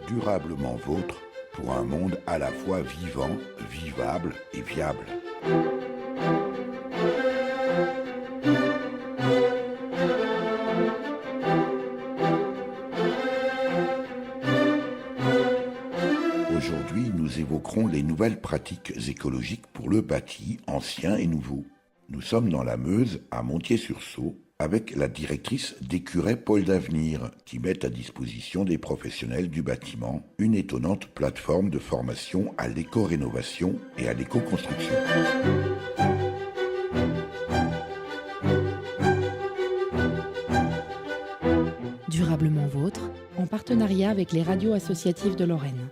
Durablement vôtre pour un monde à la fois vivant, vivable et viable. Aujourd'hui, nous évoquerons les nouvelles pratiques écologiques pour le bâti, ancien et nouveau. Nous sommes dans la Meuse, à Montier-sur-Sault, avec la directrice d'Écuret Pôle d'Avenir, qui met à disposition des professionnels du bâtiment une étonnante plateforme de formation à l'éco-rénovation et à l'éco-construction. Durablement vôtre, en partenariat avec les radios associatives de Lorraine.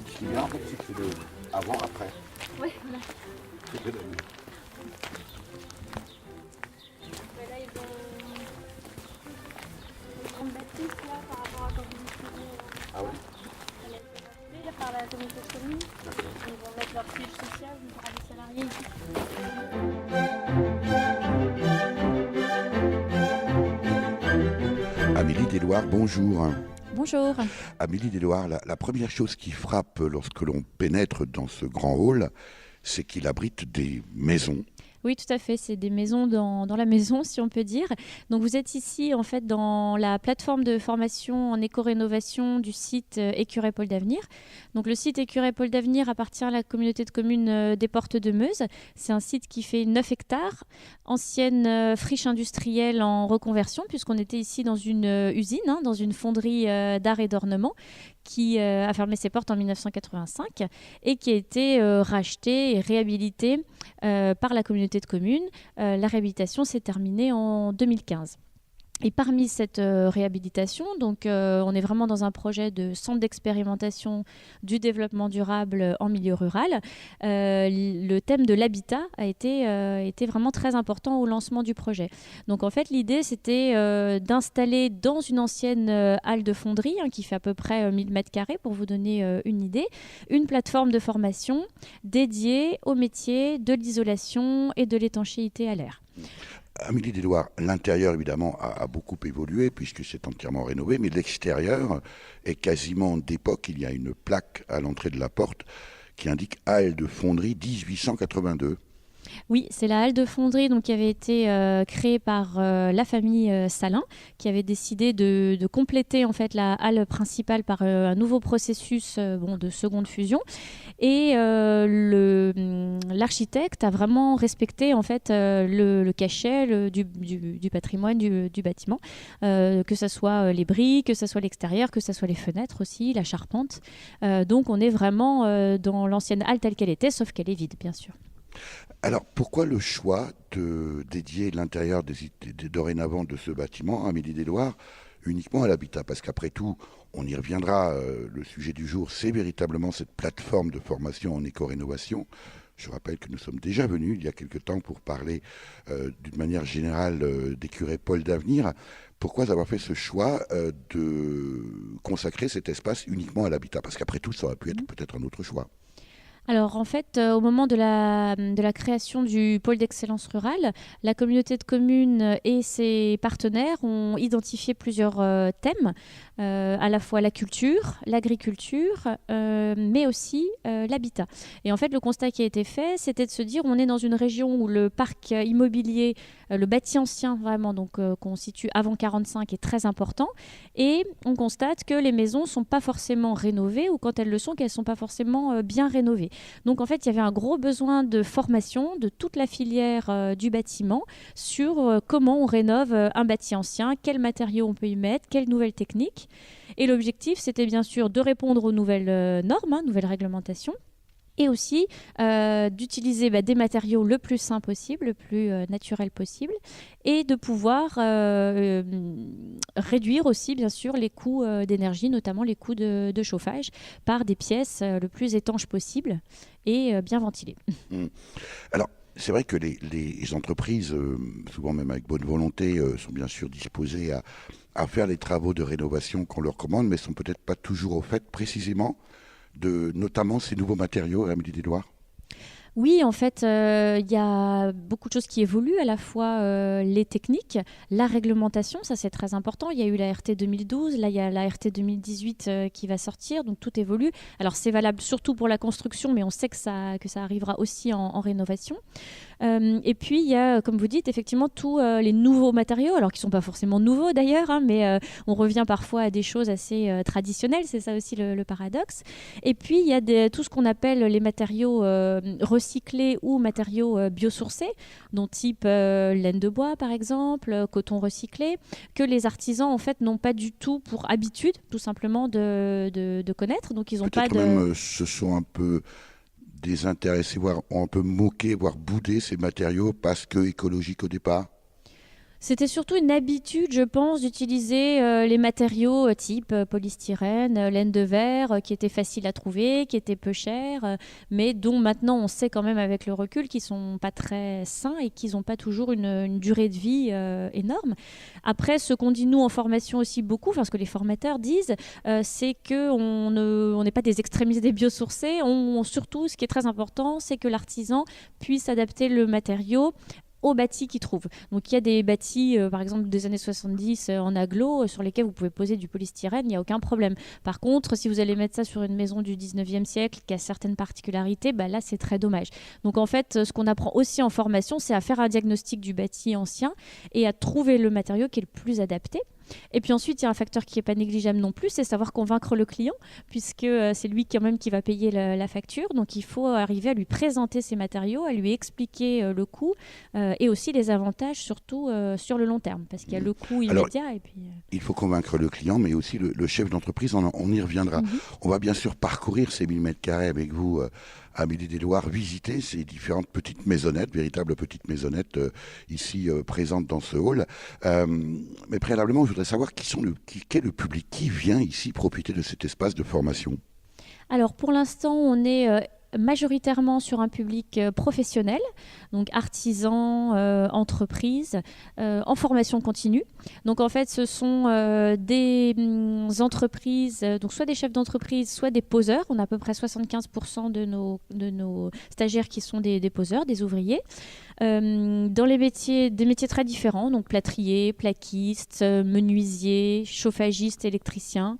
Ce qui est bien, en fait, c'est que c'est le avant-après. Oui, voilà. C'est que le... Là, ils vont prendre bâtisse là par rapport à quand vous distribuez. Ah ouais. Là, par la communauté de communes. Ils vont mettre leur fiche sociale pour les salariés ici. Amélie Desloires, bonjour. Bonjour. Amélie Desloires, la première chose qui frappe lorsque l'on pénètre dans ce grand hall, c'est qu'il abrite des maisons. Oui, tout à fait. C'est des maisons dans la maison, si on peut dire. Donc, vous êtes ici, en fait, dans la plateforme de formation en éco-rénovation du site Écuret Pôle d'Avenir. Donc, le site Écuret Pôle d'Avenir appartient à la communauté de communes des Portes de Meuse. C'est un site qui fait 9 hectares, ancienne friche industrielle en reconversion, puisqu'on était ici dans une usine, dans une fonderie d'art et d'ornement, qui a fermé ses portes en 1985 et qui a été rachetée et réhabilitée par la communauté de communes. La réhabilitation s'est terminée en 2015. Et parmi cette réhabilitation, donc on est vraiment dans un projet de centre d'expérimentation du développement durable en milieu rural. Le thème de l'habitat a été vraiment très important au lancement du projet. Donc en fait, l'idée, c'était d'installer dans une ancienne halle de fonderie, qui fait à peu près 1000 m² pour vous donner une idée, une plateforme de formation dédiée au métier de l'isolation et de l'étanchéité à l'air. Amélie Desloires, l'intérieur évidemment a beaucoup évolué puisque c'est entièrement rénové, mais l'extérieur est quasiment d'époque. Il y a une plaque à l'entrée de la porte qui indique halle de fonderie 1882. Oui, c'est la halle de fonderie qui avait été créée par la famille Salin, qui avait décidé de compléter en fait la halle principale par un nouveau processus de seconde fusion. Et l'architecte a vraiment respecté en fait le cachet du patrimoine du bâtiment, que ce soit les briques, que ce soit l'extérieur, que ce soit les fenêtres aussi, la charpente. Donc on est vraiment dans l'ancienne halle telle qu'elle était, sauf qu'elle est vide, bien sûr. Alors, pourquoi le choix de dédier l'intérieur dorénavant de ce bâtiment, Amélie Desloires, uniquement à l'habitat? Parce qu'après tout, on y reviendra, le sujet du jour, c'est véritablement cette plateforme de formation en éco-rénovation. Je rappelle que nous sommes déjà venus il y a quelque temps pour parler d'une manière générale d'Écuret Pôle d'Avenir. Pourquoi avoir fait ce choix de consacrer cet espace uniquement à l'habitat? Parce qu'après tout, ça aurait pu être peut-être un autre choix. Alors en fait, au moment de la création du pôle d'excellence rurale, la communauté de communes et ses partenaires ont identifié plusieurs thèmes, à la fois la culture, l'agriculture, mais aussi l'habitat. Et en fait, le constat qui a été fait, c'était de se dire on est dans une région où le parc immobilier, le bâti ancien vraiment, qu'on situe avant 45, est très important. Et on constate que les maisons ne sont pas forcément rénovées, ou quand elles le sont, qu'elles ne sont pas forcément bien rénovées. Donc en fait, il y avait un gros besoin de formation de toute la filière du bâtiment sur comment on rénove un bâti ancien, quels matériaux on peut y mettre, quelles nouvelles techniques. Et l'objectif, c'était bien sûr de répondre aux nouvelles normes, nouvelles réglementations, et aussi d'utiliser des matériaux le plus sain possible, le plus naturel possible, et de pouvoir réduire aussi bien sûr les coûts d'énergie, notamment les coûts de chauffage, par des pièces le plus étanches possible et bien ventilées. Alors, c'est vrai que les entreprises, souvent même avec bonne volonté, sont bien sûr disposées à faire les travaux de rénovation qu'on leur commande, mais ne sont peut-être pas toujours au fait précisément de notamment ces nouveaux matériaux, Amélie Desloires. Oui, en fait, il y a beaucoup de choses qui évoluent, à la fois les techniques, la réglementation, ça c'est très important. Il y a eu la RT 2012, là il y a la RT 2018 qui va sortir, donc tout évolue. Alors c'est valable surtout pour la construction, mais on sait que ça arrivera aussi en rénovation. Et puis il y a, comme vous dites, effectivement tous les nouveaux matériaux, alors qui ne sont pas forcément nouveaux d'ailleurs, hein, mais on revient parfois à des choses assez traditionnelles, c'est ça aussi le paradoxe. Et puis il y a tout ce qu'on appelle les matériaux recyclés ou matériaux biosourcés, dont type laine de bois par exemple, coton recyclé, que les artisans en fait n'ont pas du tout pour habitude tout simplement de connaître. Donc ils n'ont pas Peut-être de... même se sont un peu désintéressés, voire ont un peu moqué, voire boudé ces matériaux parce que écologiques au départ. C'était surtout une habitude, je pense, d'utiliser les matériaux type polystyrène, laine de verre, qui étaient faciles à trouver, qui étaient peu chers, mais dont maintenant on sait quand même avec le recul qu'ils sont pas très sains et qu'ils n'ont pas toujours une durée de vie énorme. Après, ce qu'on dit nous en formation aussi beaucoup, enfin ce que les formateurs disent, c'est qu'on n'est pas des extrémistes des biosourcés. Surtout, ce qui est très important, c'est que l'artisan puisse adapter le matériau aux bâtis qu'ils trouvent. Donc il y a des bâtis, par exemple des années 70 en agglo, sur lesquels vous pouvez poser du polystyrène, il n'y a aucun problème. Par contre, si vous allez mettre ça sur une maison du 19e siècle qui a certaines particularités, bah là c'est très dommage. Donc en fait, ce qu'on apprend aussi en formation, c'est à faire un diagnostic du bâti ancien et à trouver le matériau qui est le plus adapté. Et puis ensuite, il y a un facteur qui n'est pas négligeable non plus, c'est savoir convaincre le client, puisque c'est lui quand même qui va payer la facture. Donc il faut arriver à lui présenter ses matériaux, à lui expliquer le coût et aussi les avantages, surtout sur le long terme, parce qu'il y a le coût immédiat. Alors, et puis, il faut convaincre le client, mais aussi le chef d'entreprise, on y reviendra. On va bien sûr parcourir ces 1000 mètres carrés avec vous, Amélie Desloire, visiter ces différentes petites maisonnettes, véritables petites maisonnettes ici présentes dans ce hall. Mais préalablement, je voudrais savoir quel est le public qui vient ici profiter de cet espace de formation. Alors pour l'instant, on est majoritairement sur un public professionnel, donc artisans, entreprises, en formation continue. Donc en fait, ce sont des entreprises, donc soit des chefs d'entreprise, soit des poseurs. On a à peu près 75% de nos stagiaires qui sont des poseurs, des ouvriers. Dans des métiers très différents, donc plâtriers, plaquistes, menuisiers, chauffagistes, électriciens.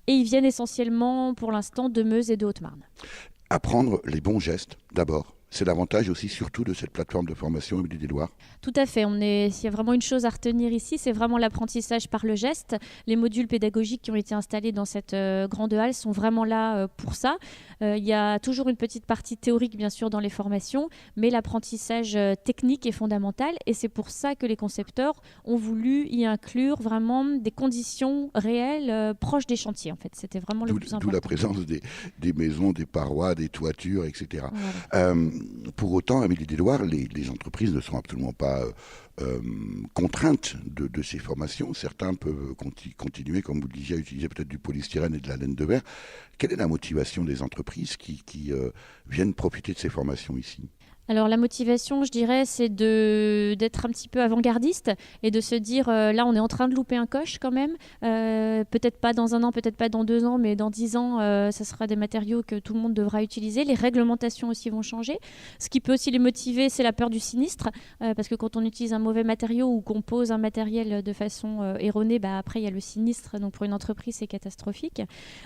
Et ils viennent essentiellement, pour l'instant, de Meuse et de Haute-Marne. Apprendre les bons gestes, d'abord. C'est l'avantage aussi, surtout, de cette plateforme de formation Amélie Desloire. Tout à fait. S'il y a vraiment une chose à retenir ici, c'est vraiment l'apprentissage par le geste. Les modules pédagogiques qui ont été installés dans cette grande halle sont vraiment là pour ça. Il y a toujours une petite partie théorique, bien sûr, dans les formations, mais l'apprentissage technique est fondamental. Et c'est pour ça que les concepteurs ont voulu y inclure vraiment des conditions réelles proches des chantiers. En fait, c'était vraiment le plus important. D'où la présence des maisons, des parois, des toitures, etc. Voilà. Pour autant, Amélie Desloire, les entreprises ne sont absolument pas contraintes de ces formations. Certains peuvent continuer, comme vous le disiez, à utiliser peut-être du polystyrène et de la laine de verre. Quelle est la motivation des entreprises qui viennent profiter de ces formations ici ? Alors la motivation, je dirais, c'est d'être un petit peu avant-gardiste et de se dire, là, on est en train de louper un coche quand même. Peut-être pas dans 1 an, peut-être pas dans 2 ans, mais dans 10 ans, ça sera des matériaux que tout le monde devra utiliser. Les réglementations aussi vont changer. Ce qui peut aussi les motiver, c'est la peur du sinistre, parce que quand on utilise un mauvais matériau ou qu'on pose un matériel de façon erronée, bah, après, il y a le sinistre. Donc pour une entreprise, c'est catastrophique.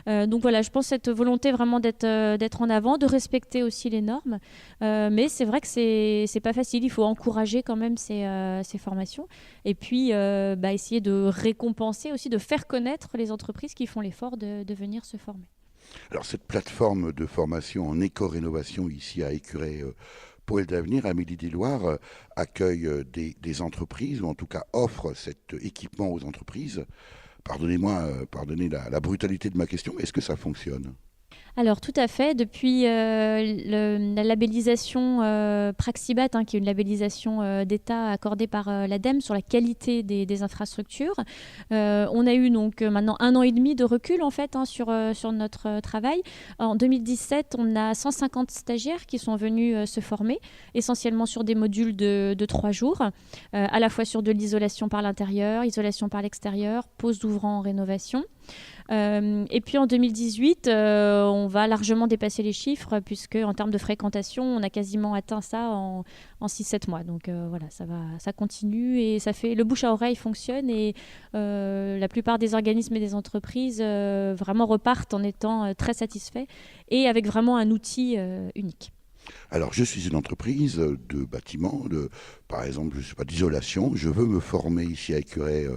Donc voilà, je pense cette volonté vraiment d'être en avant, de respecter aussi les normes. Mais c'est vrai que c'est pas facile, il faut encourager quand même ces formations et puis essayer de récompenser aussi, de faire connaître les entreprises qui font l'effort de venir se former. Alors cette plateforme de formation en éco-rénovation ici à Écureuil Pôle d'Avenir, Amélie Desloire accueille des entreprises, ou en tout cas offre cet équipement aux entreprises. Pardonnez la brutalité de ma question, mais est-ce que ça fonctionne ? Alors tout à fait, depuis la labellisation Praxibat, qui est une labellisation d'État accordée par l'ADEME sur la qualité des infrastructures, on a eu donc maintenant 1 an et demi de recul en fait sur notre travail. En 2017, on a 150 stagiaires qui sont venus se former, essentiellement sur des modules de 3 jours, à la fois sur de l'isolation par l'intérieur, isolation par l'extérieur, pose d'ouvrants en rénovation. Et puis en 2018, on va largement dépasser les chiffres, puisque en termes de fréquentation, on a quasiment atteint ça en 6-7 mois. Donc voilà, ça continue et le bouche à oreille fonctionne, et la plupart des organismes et des entreprises vraiment repartent en étant très satisfaits et avec vraiment un outil unique. Alors, je suis une entreprise de bâtiment, par exemple, je sais pas, d'isolation. Je veux me former ici à Écureuil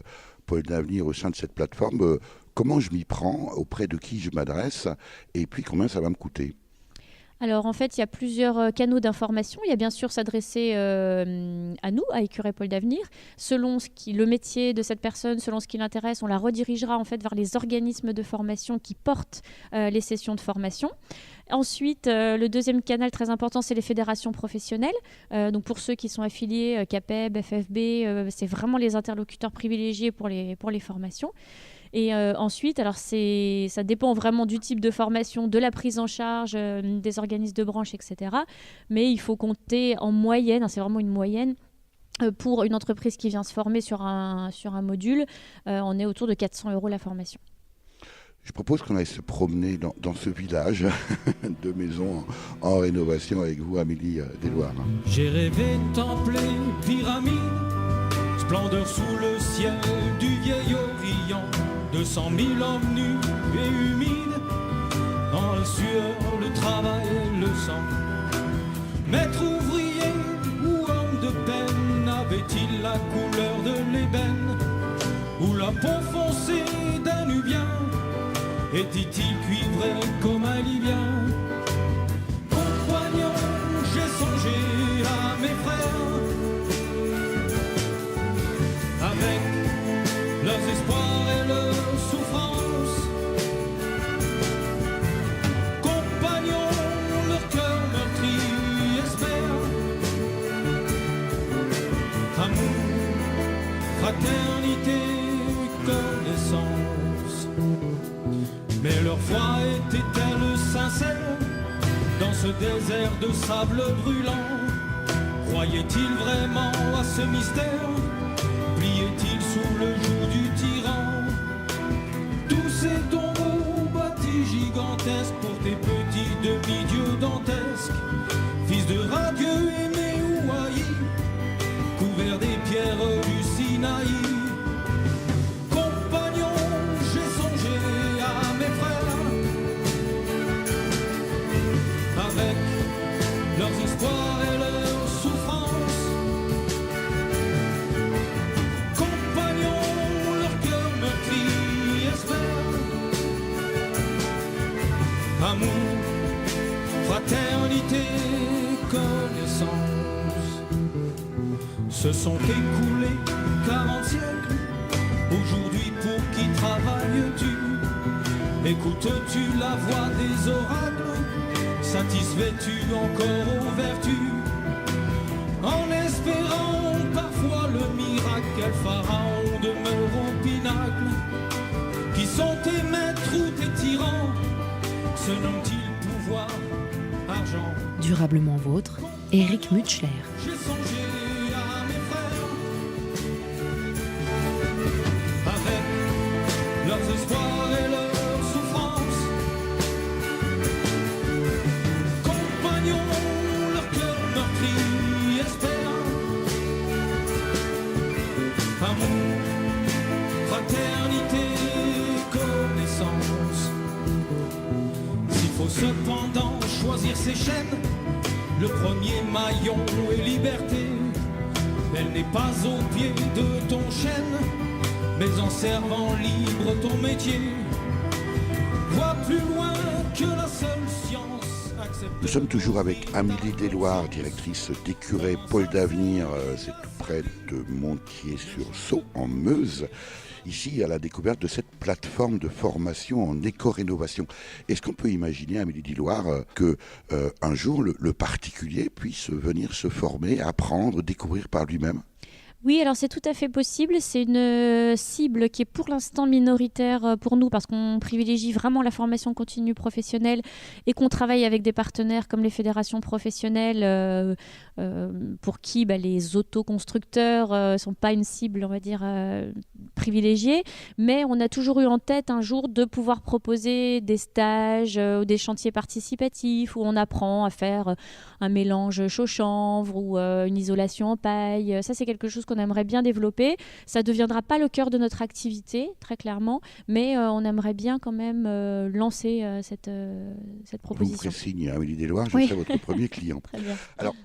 Pôle d'Avenir au sein de cette plateforme. Comment je m'y prends, auprès de qui je m'adresse, et puis combien ça va me coûter? Alors en fait, il y a plusieurs canaux d'information. Il y a bien sûr s'adresser à nous, à Écureuil Pôle d'Avenir. Selon le métier de cette personne, selon ce qui l'intéresse, on la redirigera en fait vers les organismes de formation qui portent les sessions de formation. Ensuite, le deuxième canal très important, c'est les fédérations professionnelles. Donc pour ceux qui sont affiliés, CAPEB, FFB, c'est vraiment les interlocuteurs privilégiés pour les formations. Et ensuite, alors ça dépend vraiment du type de formation, de la prise en charge, des organismes de branche, etc. Mais il faut compter en moyenne, c'est vraiment une moyenne, pour une entreprise qui vient se former sur un module, on est autour de 400 € la formation. Je propose qu'on aille se promener dans ce village de maisons en rénovation avec vous, Amélie Desloirs. J'ai rêvé de temple et pyramide, splendeur sous le ciel du vieil Orient, 200 000 hommes nus et humides, dans la sueur, le travail et le sang. Maître ouvrier ou homme de peine, avait-il la couleur de l'ébène ou la peau foncée d'un Nubien? Était-il cuivré comme un Libyen? Compagnon, j'ai songé à mes frères, avec leurs espoirs et leurs souffrances. Compagnon, leur cœur meurtri espère amour, fraternité, connaissance. Mais leur foi était-elle sincère dans ce désert de sable brûlant? Croyait-il vraiment à ce mystère? Pliait-il sous le joug du tyran? Tous ces tombeaux bâtis gigantesques pour tes petits demi-dieux dantesques, fils de radieux aimés ou haïs, couverts des pierres du Sinaï. Amour, fraternité, connaissance. Se sont écoulés 40 siècles. Aujourd'hui, pour qui travailles-tu? Écoutes-tu la voix des oracles? Satisfais-tu encore aux vertus? En espérant parfois le miracle, quel pharaon demeure au pinacle? Qui sont tes maîtres ou tes tyrans? Se nomme-t-il pouvoir, argent? Durablement vôtre, Éric Mutschler. J'ai songé à mes frères, avec leurs espoirs et leurs souffrances. Compagnons, leur cœur meurtri espère amour, fraternité, connaissance. Faut cependant choisir ses chaînes, le premier maillon est liberté. Elle n'est pas au pied de ton chêne, mais en servant libre ton métier. Vois plus loin que la seule science accepte. Nous sommes toujours avec Amélie Desloirs, directrice d'Écureuil Pôle d'Avenir, c'est tout près de Montier-sur-Sault, en Meuse. Ici, à la découverte de cette plateforme de formation en éco-rénovation. Est-ce qu'on peut imaginer, Amélie Desloirs, qu'un jour, le particulier puisse venir se former, apprendre, découvrir par lui-même? Oui, alors c'est tout à fait possible. C'est une cible qui est pour l'instant minoritaire pour nous parce qu'on privilégie vraiment la formation continue professionnelle et qu'on travaille avec des partenaires comme les fédérations professionnelles pour qui les autoconstructeurs ne sont pas une cible, on va dire, privilégiée. Mais on a toujours eu en tête un jour de pouvoir proposer des stages ou des chantiers participatifs où on apprend à faire un mélange chaud-chanvre ou une isolation en paille. Ça, c'est quelque chose qu'on aimerait bien développer. Ça ne deviendra pas le cœur de notre activité, très clairement, mais on aimerait bien quand même lancer cette proposition. Vous me ferez signe, Amélie Desloirs, je serai votre premier client. Très bien. Alors,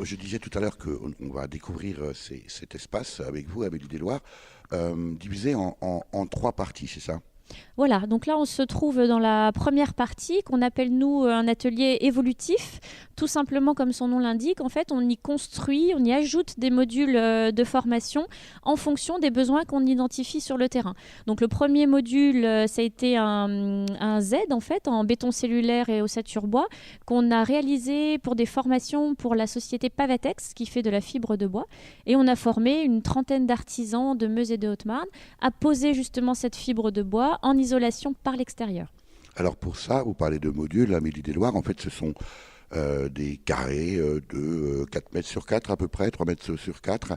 je disais tout à l'heure qu'on va découvrir cet espace avec vous, Amélie Desloirs, divisé en 3 parties, c'est ça ? Voilà, donc là on se trouve dans la première partie qu'on appelle nous un atelier évolutif, tout simplement comme son nom l'indique. En fait, on y construit, on y ajoute des modules de formation en fonction des besoins qu'on identifie sur le terrain. Donc le premier module, ça a été un Z en fait, en béton cellulaire et ossature bois, qu'on a réalisé pour des formations pour la société Pavatex qui fait de la fibre de bois. Et on a formé une trentaine d'artisans de Meuse et de Haute-Marne à poser justement cette fibre de bois en isolation par l'extérieur. Alors pour ça, vous parlez de modules, Amélie Desloirs, en fait ce sont des carrés de 4 mètres sur 4 à peu près, 3 mètres sur 4,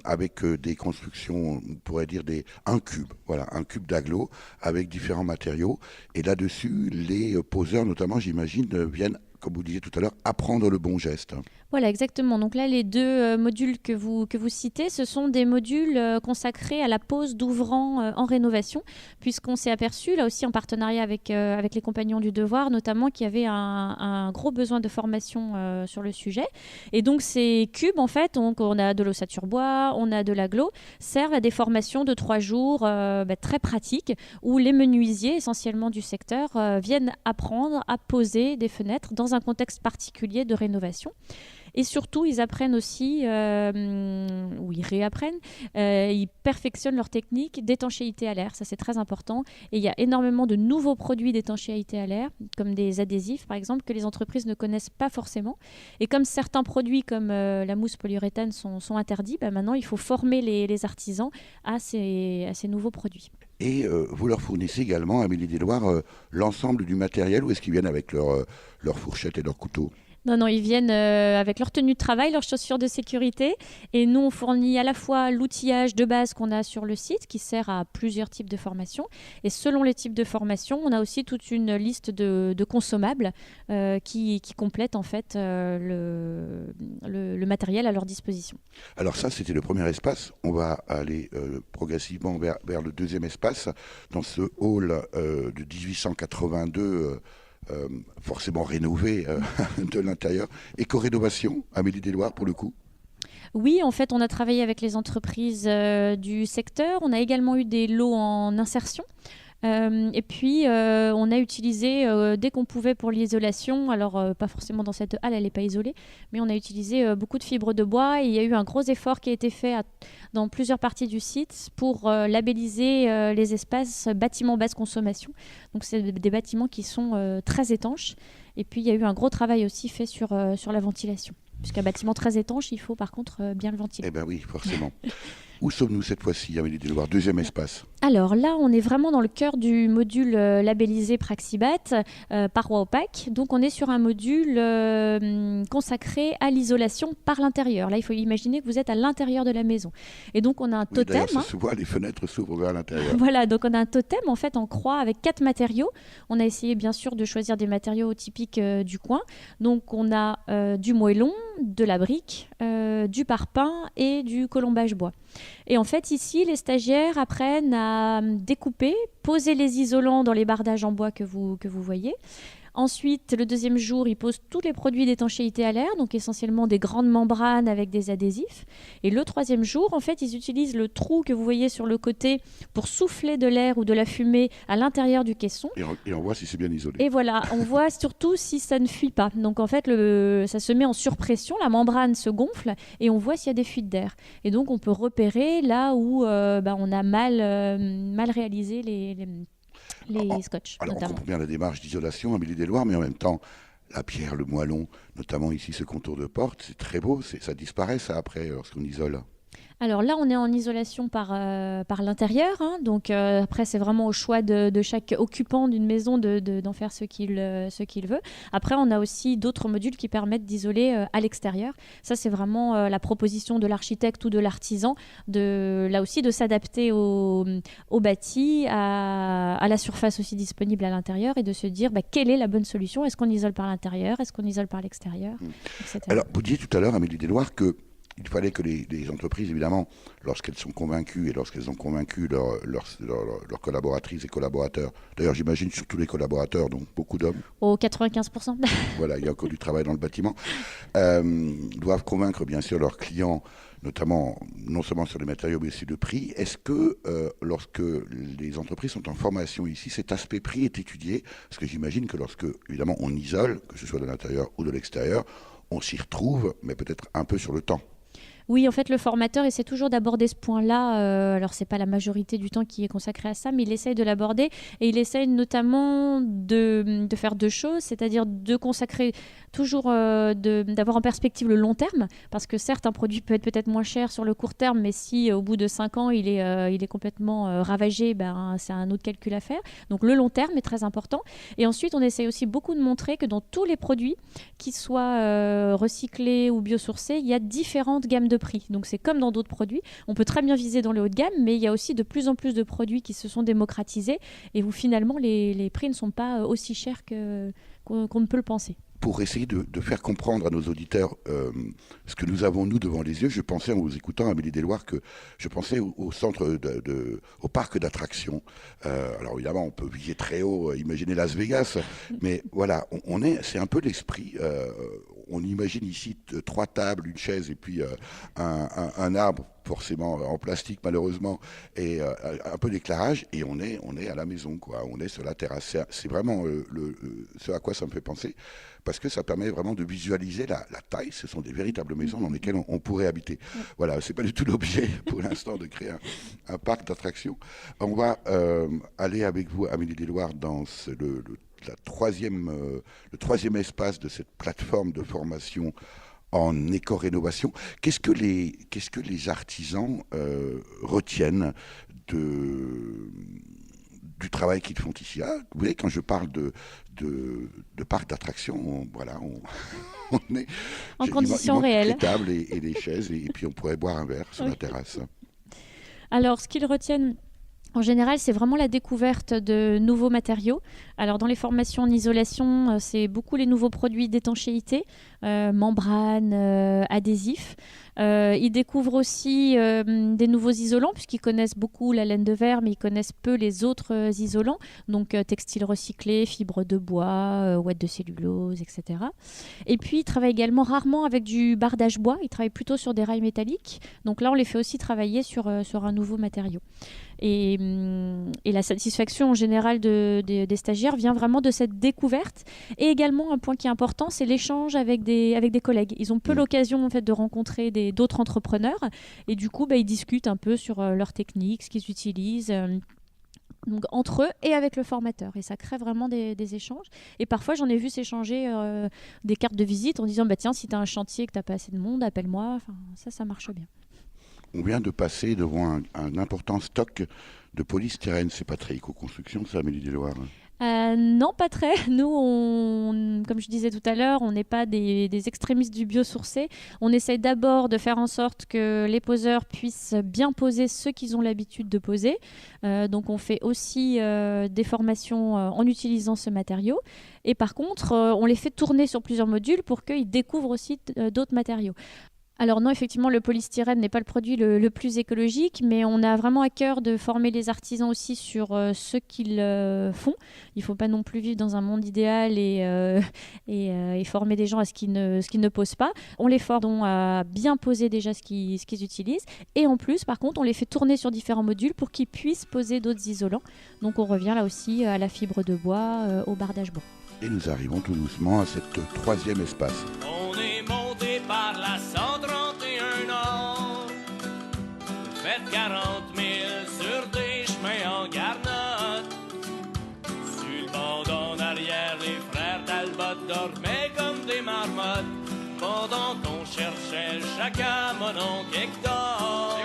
avec des constructions, on pourrait dire un cube, voilà, un cube d'agglo avec différents matériaux. Et là-dessus, les poseurs notamment, j'imagine, viennent, comme vous disiez tout à l'heure, apprendre le bon geste. Voilà, exactement. Donc là, les 2 modules que vous citez, ce sont des modules consacrés à la pose d'ouvrants en rénovation, puisqu'on s'est aperçu, là aussi en partenariat avec les Compagnons du Devoir, notamment, qu'il y avait un gros besoin de formation sur le sujet. Et donc ces cubes, en fait, donc, on a de l'ossature bois, on a de l'agglo, servent à des formations de 3 jours très pratiques, où les menuisiers, essentiellement du secteur, viennent apprendre à poser des fenêtres dans un contexte particulier de rénovation. Et surtout, ils apprennent aussi, ou ils réapprennent, ils perfectionnent leur technique d'étanchéité à l'air. Ça, c'est très important. Et il y a énormément de nouveaux produits d'étanchéité à l'air, comme des adhésifs, par exemple, que les entreprises ne connaissent pas forcément. Et comme certains produits, comme la mousse polyuréthane, sont interdits, maintenant, il faut former les artisans à ces nouveaux produits. Et vous leur fournissez également, Amélie Desloirs, l'ensemble du matériel, ou est-ce qu'ils viennent avec leur fourchette et leur couteau ? Non, ils viennent avec leur tenue de travail, leurs chaussures de sécurité. Et nous, on fournit à la fois l'outillage de base qu'on a sur le site, qui sert à plusieurs types de formations. Et selon les types de formations, on a aussi toute une liste de consommables qui complètent en fait le matériel à leur disposition. Alors ça, c'était le premier espace. On va aller progressivement vers le deuxième espace, dans ce hall de 1882, forcément rénové de l'intérieur. Éco-rénovation, Amélie Desloirs pour le coup. Oui, en fait, on a travaillé avec les entreprises du secteur. On a également eu des lots en insertion. Et puis, on a utilisé, dès qu'on pouvait pour l'isolation, alors pas forcément dans cette halle, elle n'est pas isolée, mais on a utilisé beaucoup de fibres de bois et il y a eu un gros effort qui a été fait dans plusieurs parties du site pour labelliser les espaces bâtiments basse consommation. Donc, c'est des bâtiments qui sont très étanches. Et puis, il y a eu un gros travail aussi fait sur la ventilation. Puisqu'un bâtiment très étanche, il faut par contre bien le ventiler. Eh bien oui, forcément. Où sommes-nous cette fois-ci, Amélie Desloirs? Deuxième espace. Alors là, on est vraiment dans le cœur du module labellisé Praxibat, paroi opaque. Donc on est sur un module consacré à l'isolation par l'intérieur. Là, il faut imaginer que vous êtes à l'intérieur de la maison. Et donc on a un totem. D'ailleurs, ça se voit, les fenêtres s'ouvrent vers l'intérieur. Voilà, donc on a un totem en fait en croix avec 4 matériaux. On a essayé bien sûr de choisir des matériaux typiques du coin. Donc on a du moellon, de la brique, du parpaing et du colombage bois. Et en fait, ici, les stagiaires apprennent à découper, poser les isolants dans les bardages en bois que vous voyez. Ensuite, le deuxième jour, ils posent tous les produits d'étanchéité à l'air, donc essentiellement des grandes membranes avec des adhésifs. Et le troisième jour, en fait, ils utilisent le trou que vous voyez sur le côté pour souffler de l'air ou de la fumée à l'intérieur du caisson. Et on voit si c'est bien isolé. Et voilà, on voit surtout si ça ne fuit pas. Donc en fait, ça se met en surpression, la membrane se gonfle et on voit s'il y a des fuites d'air. Et donc on peut repérer là où on a mal réalisé les scotch. Alors notamment. on comprend bien la démarche d'isolation, Amélie Desloirs, mais en même temps, la pierre, le moellon, notamment ici ce contour de porte, c'est très beau, ça disparaît ça après lorsqu'on isole. Alors là, on est en isolation par l'intérieur. Hein. Donc après, c'est vraiment au choix de chaque occupant d'une maison d'en faire ce qu'il veut. Après, on a aussi d'autres modules qui permettent d'isoler à l'extérieur. Ça, c'est vraiment la proposition de l'architecte ou de l'artisan, là aussi de s'adapter au bâti, à la surface aussi disponible à l'intérieur et de se dire quelle est la bonne solution. Est-ce qu'on isole par l'intérieur? Est-ce qu'on isole par l'extérieur, etc. Alors, vous disiez tout à l'heure, Amélie Deloire, qu'il fallait que les entreprises, évidemment, lorsqu'elles sont convaincues et lorsqu'elles ont convaincu leurs collaboratrices et collaborateurs, d'ailleurs j'imagine surtout les collaborateurs, donc beaucoup d'hommes. Au 95%. Voilà, il y a encore du travail dans le bâtiment. Doivent convaincre bien sûr leurs clients, notamment non seulement sur les matériaux mais aussi le prix. Est-ce que lorsque les entreprises sont en formation ici, cet aspect prix est étudié? Parce que j'imagine que lorsque, évidemment, on isole, que ce soit de l'intérieur ou de l'extérieur, on s'y retrouve, mais peut-être un peu sur le temps. Oui, en fait, le formateur essaie toujours d'aborder ce point-là. Alors, c'est pas la majorité du temps qui est consacré à ça, mais il essaye de l'aborder et il essaye notamment de faire deux choses, c'est-à-dire de consacrer toujours, d'avoir en perspective le long terme, parce que certes, un produit peut être peut-être moins cher sur le court terme, mais si au bout de 5 ans, il est complètement ravagé, c'est un autre calcul à faire. Donc, le long terme est très important. Et ensuite, on essaye aussi beaucoup de montrer que dans tous les produits, qu'ils soient recyclés ou biosourcés, il y a différentes gammes de prix. Donc c'est comme dans d'autres produits. On peut très bien viser dans le haut de gamme, mais il y a aussi de plus en plus de produits qui se sont démocratisés et où finalement les prix ne sont pas aussi chers qu'on ne peut le penser. Pour essayer de faire comprendre à nos auditeurs ce que nous avons, nous, devant les yeux, je pensais, en vous écoutant, Amélie Deloire, que je pensais au centre, au parc d'attractions. Alors évidemment, on peut viser très haut, imaginer Las Vegas, mais voilà, c'est un peu l'esprit. On imagine ici 3 tables, une chaise et puis un arbre, forcément en plastique malheureusement, et un peu d'éclairage, et on est à la maison, quoi. On est sur la terrasse. C'est vraiment ce à quoi ça me fait penser, parce que ça permet vraiment de visualiser la taille. Ce sont des véritables maisons dans lesquelles on pourrait habiter. Voilà, c'est pas du tout l'objet pour l'instant de créer un parc d'attractions. On va aller avec vous, Amélie Deloire, dans le troisième espace de cette plateforme de formation en éco-rénovation. Qu'est-ce que les artisans retiennent du travail qu'ils font ici? Vous voyez, quand je parle de parc d'attractions, on est en conditions réelles. Les tables et les chaises, et puis on pourrait boire un verre sur la terrasse. Alors, ce qu'ils retiennent en général, c'est vraiment la découverte de nouveaux matériaux. Alors, dans les formations en isolation, c'est beaucoup les nouveaux produits d'étanchéité, membranes, adhésifs. Ils découvrent aussi des nouveaux isolants, puisqu'ils connaissent beaucoup la laine de verre, mais ils connaissent peu les autres isolants. Donc, textiles recyclés, fibres de bois, ouate de cellulose, etc. Et puis, ils travaillent également rarement avec du bardage bois. Ils travaillent plutôt sur des rails métalliques. Donc là, on les fait aussi travailler sur un nouveau matériau. Et la satisfaction en général des stagiaires vient vraiment de cette découverte. Et également, un point qui est important, c'est l'échange avec des collègues. Ils ont peu l'occasion en fait, de rencontrer d'autres entrepreneurs. Et du coup, ils discutent un peu sur leurs techniques, ce qu'ils utilisent. Donc, entre eux et avec le formateur. Et ça crée vraiment des échanges. Et parfois, j'en ai vu s'échanger des cartes de visite en disant tiens, si tu as un chantier et que tu n'as pas assez de monde, appelle-moi. Enfin, ça marche bien. On vient de passer devant un important stock de polystyrène. C'est pas très éco-construction, ça, Amélie Deloire? Non, pas très. Nous, comme je disais tout à l'heure, on n'est pas des extrémistes du biosourcé. On essaye d'abord de faire en sorte que les poseurs puissent bien poser ce qu'ils ont l'habitude de poser. Donc, on fait aussi des formations en utilisant ce matériau. Et par contre, on les fait tourner sur plusieurs modules pour qu'ils découvrent aussi d'autres matériaux. Alors non, effectivement, le polystyrène n'est pas le produit le plus écologique, mais on a vraiment à cœur de former les artisans aussi sur ce qu'ils font. Il ne faut pas non plus vivre dans un monde idéal et former des gens à ce qu'ils ne posent pas. On les forme à bien poser déjà ce qu'ils utilisent. Et en plus, par contre, on les fait tourner sur différents modules pour qu'ils puissent poser d'autres isolants. Donc on revient là aussi à la fibre de bois, au bardage bois. Et nous arrivons tout doucement à cette troisième espace. On est monté par la 131 Nord, fait 40 000 sur des chemins en garnotte. Sur le bord en arrière, les frères Talbot dormaient comme des marmottes, pendant qu'on cherchait chacun mon oncle Hector.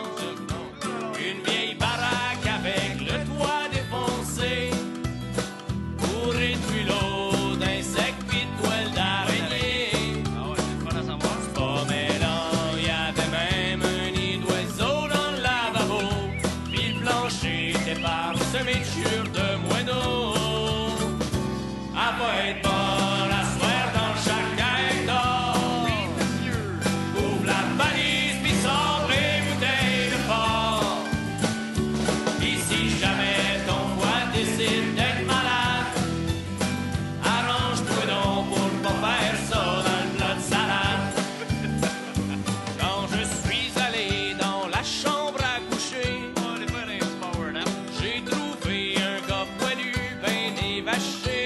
sépare ce méture de moineau. Elle va être bonne à soir dans chaque hectare. Ouvre la valise pis sors les bouteilles de port. Et si jamais ton foie décide d'être malade, arrange-toi donc pour pas faire ça dans le plat de salade. Quand je suis allé dans la chambre à coucher, j'ai trouvé un gars poilu ben évaché.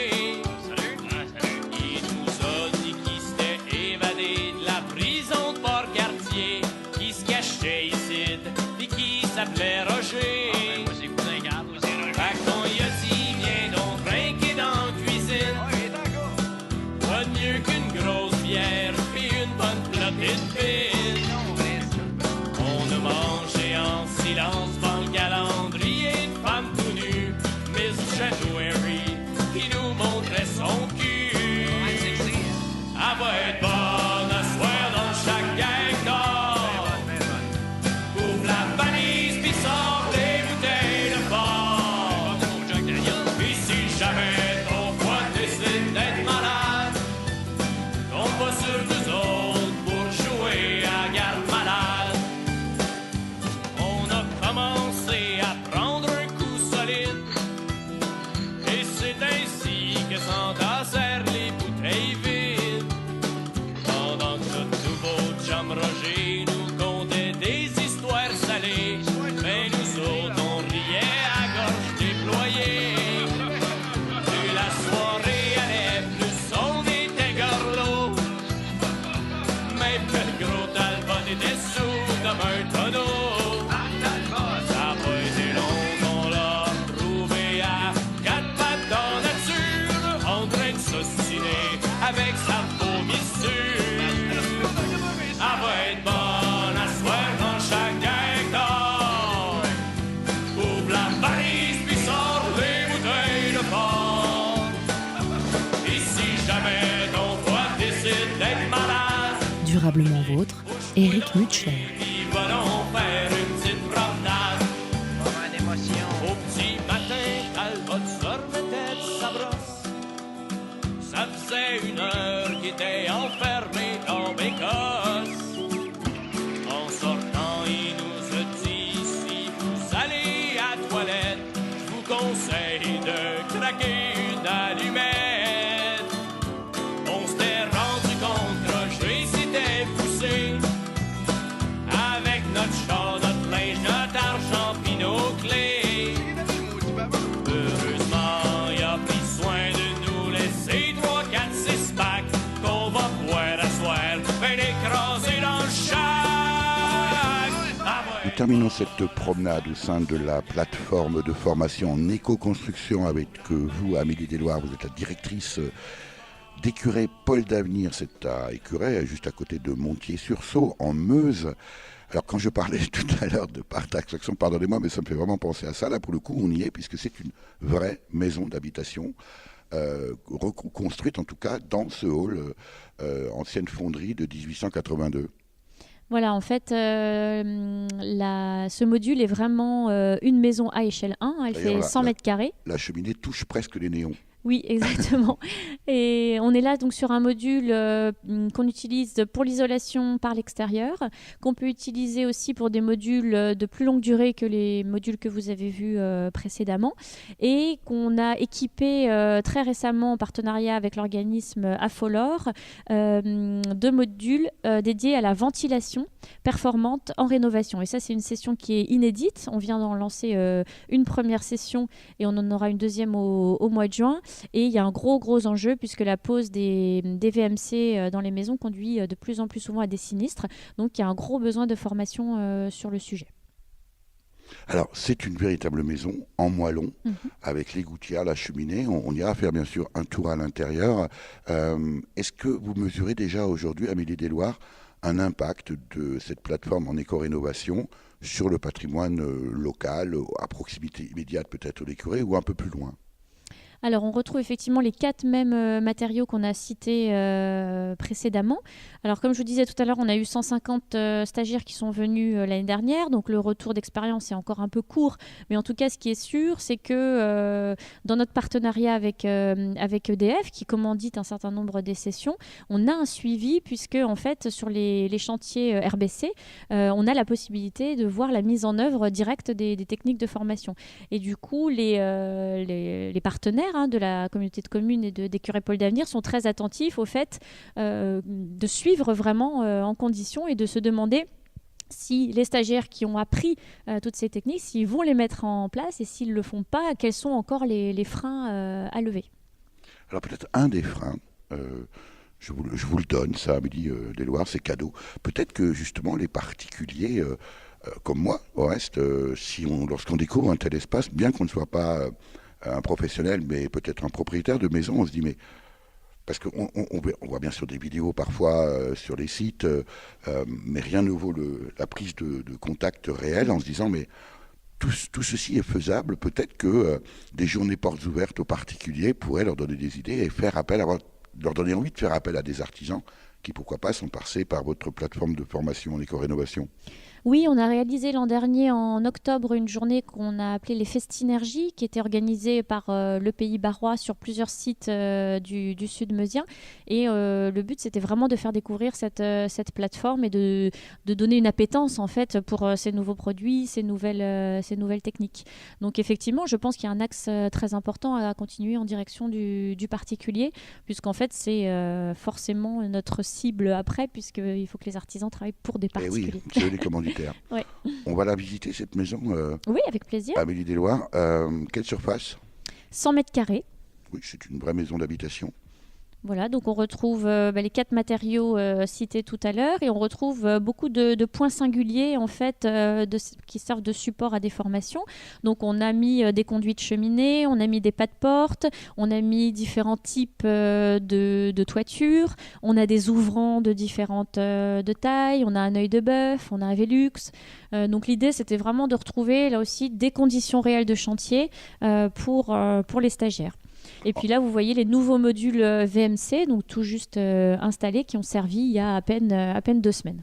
Il nous a dit qu'il s'était évadé de la prison de Port-Cartier, qui se cachait ici, pis qui s'appelait Roger. Fait qu'on y a dit, viens donc trinquer dans la cuisine. Pas de mieux qu'une grosse bière pis une bonne plotée de pile. On a mangé en silence devant le calendrier de femmes tout nues, Miss January, qui nous montrait son cul. Elle va être bonne à soir dans chaque hectare. Ouvre la valise pis sors les bouteilles de port. Pis si jamais ton foie décide d'être malade, compte pas sur nous autres pour jouer à garde malade. On a commencé à prendre un coup solide, et c'est ainsi que s'entassèrent les bouteilles vides. Pendant que notre nouveau chum Roger nous contait des histoires salées, mais nous autres on riait à gorge déployée. Plus la soirée allait, plus on était gorlots. Mais plus le gros Talbot était sous comme un tonneau. Ça a pas été long qu'on l'a trouvé à quatre pattes dans la nature, en train de s'ostiner avec sa vomissure. Elle va être bonne à soir dans chaque hectare. Ouvre la valise pis sors les bouteilles de port. Et si jamais ton foie décide d'être malade, Durablement vôtre, Éric Mutchler. il va donc faire une petite promenade. Au petit matin, Talbot se remettait de sa brosse. Ça faisait 1 heure qu'il était enfermé dans Bécosse. En sortant, il nous a dit, si vous allez à la toilette, je vous conseille de craquer une allumette. On s'était rendu compte que Roger s'était poussé avec notre char, notre linge, notre argent pis nos clés. Heureusement, il a pris soin de nous laisser 3, 4, 6 packs qu'on va boire à soir, ben écrasés dans le chac. Nous terminons cette promenade au sein de la plateforme de formation en éco-construction avec vous, Amélie Desloirs. Vous êtes la directrice d'Écuret Pôle d'Avenir. C'est à Écuret, juste à côté de Montier-sur-Sault, en Meuse. Alors, quand je parlais tout à l'heure de parc d'attraction, pardonnez-moi, mais ça me fait vraiment penser à ça. Là, pour le coup, on y est, puisque c'est une vraie maison d'habitation, reconstruite en tout cas dans ce hall, ancienne fonderie de 1882. Voilà, en fait, ce module est vraiment une maison à échelle 1. Elle D'ailleurs, fait 100 mètres carrés. La cheminée touche presque les néons. Oui, exactement. Et on est là donc sur un module qu'on utilise pour l'isolation par l'extérieur, qu'on peut utiliser aussi pour des modules de plus longue durée que les modules que vous avez vus précédemment, et qu'on a équipé très récemment en partenariat avec l'organisme Afolor de modules dédiés à la ventilation performante en rénovation. Et ça, c'est une session qui est inédite. On vient d'en lancer une première session et on en aura une deuxième au mois de juin. Et il y a un gros enjeu puisque la pose des VMC dans les maisons conduit de plus en plus souvent à des sinistres. Donc il y a un gros besoin de formation sur le sujet. Alors, c'est une véritable maison en moellon, avec les gouttières, la cheminée. On ira faire bien sûr un tour à l'intérieur. Est-ce que vous mesurez déjà aujourd'hui, Amélie Desloirs, un impact de cette plateforme en éco-rénovation sur le patrimoine local, à proximité immédiate peut-être de l'Écuret ou un peu plus loin ? Alors, on retrouve effectivement les 4 mêmes matériaux qu'on a cités précédemment. Alors, comme je vous disais tout à l'heure, on a eu 150 stagiaires qui sont venus l'année dernière. Donc, le retour d'expérience est encore un peu court. Mais en tout cas, ce qui est sûr, c'est que dans notre partenariat avec EDF, qui commandite un certain nombre des sessions, on a un suivi puisque, en fait, sur les chantiers RBC, on a la possibilité de voir la mise en œuvre directe des techniques de formation. Et du coup, les partenaires de la communauté de communes et des curés Pôle d'Avenir sont très attentifs au fait de suivre vraiment en condition et de se demander si les stagiaires qui ont appris toutes ces techniques, s'ils vont les mettre en place et s'ils ne le font pas, quels sont encore les freins à lever. Alors peut-être un des freins, je vous le donne, ça, Amélie Desloirs, c'est cadeau. Peut-être que justement les particuliers, comme moi, au reste, lorsqu'on découvre un tel espace, bien qu'on ne soit pas un professionnel, mais peut-être un propriétaire de maison, on se dit, mais... Parce qu'on voit bien sûr des vidéos parfois sur les sites, mais rien ne vaut la prise de contact réel en se disant, mais tout ceci est faisable. Peut-être que des journées portes ouvertes aux particuliers pourraient leur donner des idées et leur donner envie de faire appel à des artisans qui, pourquoi pas, sont passés par votre plateforme de formation en éco-rénovation. Oui, on a réalisé l'an dernier, en octobre, une journée qu'on a appelée les Festinergies, qui était organisée par le Pays Barrois sur plusieurs sites du sud meusien. Et le but, c'était vraiment de faire découvrir cette plateforme et de donner une appétence, en fait, pour ces nouveaux produits, ces nouvelles techniques. Donc, effectivement, je pense qu'il y a un axe très important à continuer en direction du particulier, puisqu'en fait, c'est forcément notre cible après, puisqu'il faut que les artisans travaillent pour des particuliers. Et oui, c'est les commanditaires. Ouais. On va la visiter, cette maison. Oui, avec plaisir. Amélie Desloirs. Quelle surface ? 100 mètres carrés. Oui, c'est une vraie maison d'habitation. Voilà, donc on retrouve les 4 matériaux cités tout à l'heure et on retrouve beaucoup de points singuliers en fait qui servent de support à des formations. Donc on a mis des conduits de cheminée, on a mis des pas de porte, on a mis différents types de toitures, on a des ouvrants de différentes de tailles, on a un œil de bœuf, on a un Velux. Donc l'idée c'était vraiment de retrouver là aussi des conditions réelles de chantier pour les stagiaires. Et puis là, vous voyez les nouveaux modules VMC, donc tout juste installés, qui ont servi il y a à peine 2 semaines.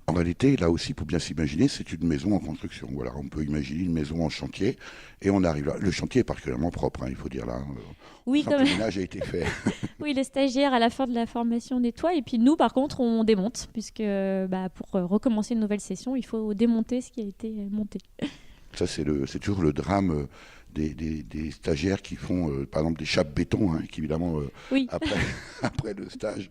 En réalité, là aussi, pour bien s'imaginer, c'est une maison en construction. Voilà, on peut imaginer une maison en chantier, et on arrive là. Le chantier est particulièrement propre, il faut dire là. Oui, quand même. Le ménage a été fait. Oui, les stagiaires, à la fin de la formation, nettoient, et puis nous, par contre, on démonte, puisque pour recommencer une nouvelle session, il faut démonter ce qui a été monté. Ça, c'est toujours le drame des stagiaires qui font, par exemple, des chapes béton, qui évidemment, oui. après le stage,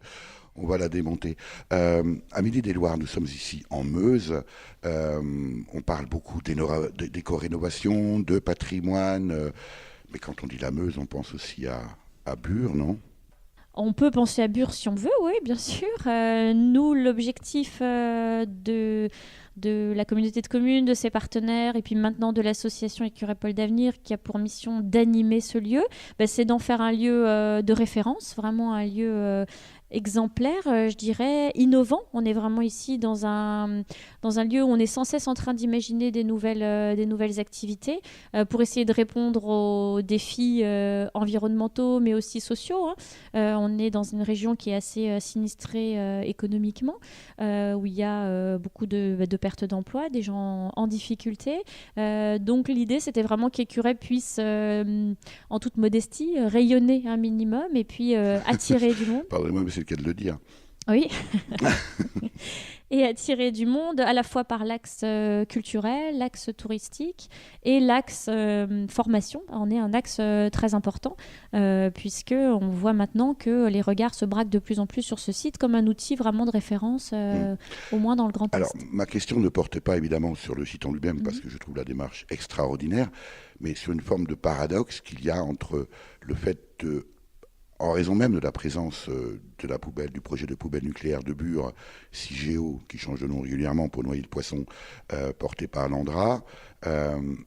on va la démonter. Amélie Desloirs, nous sommes ici en Meuse. On parle beaucoup d'éco-rénovation, de patrimoine, mais quand on dit la Meuse, on pense aussi à Bure, non ? On peut penser à Bure si on veut, oui, bien sûr. Nous, l'objectif de la communauté de communes, de ses partenaires, et puis maintenant de l'association Écureuils Pôle d'Avenir, qui a pour mission d'animer ce lieu, c'est d'en faire un lieu de référence, vraiment un lieu exemplaire, je dirais, innovant. On est vraiment ici dans un lieu où on est sans cesse en train d'imaginer des nouvelles activités pour essayer de répondre aux défis environnementaux, mais aussi sociaux. On est dans une région qui est assez sinistrée économiquement, où il y a beaucoup de pertes d'emploi, des gens en difficulté. Donc l'idée, c'était vraiment qu'Écureuils puisse, en toute modestie, rayonner un minimum et puis attirer du monde. Pardonnez-moi, mais c'est le cas de le dire. Oui. Et attirer du monde à la fois par l'axe culturel, l'axe touristique et l'axe formation. On est un axe très important puisque on voit maintenant que les regards se braquent de plus en plus sur ce site comme un outil vraiment de référence, au moins dans le Grand Est. Alors, ma question ne portait pas évidemment sur le site en lui-même parce que je trouve la démarche extraordinaire, mais sur une forme de paradoxe qu'il y a entre le fait de... En raison même de la présence de la poubelle, du projet de poubelle nucléaire de Bure, CIGEO, qui change de nom régulièrement pour noyer le poisson, porté par l'Andra,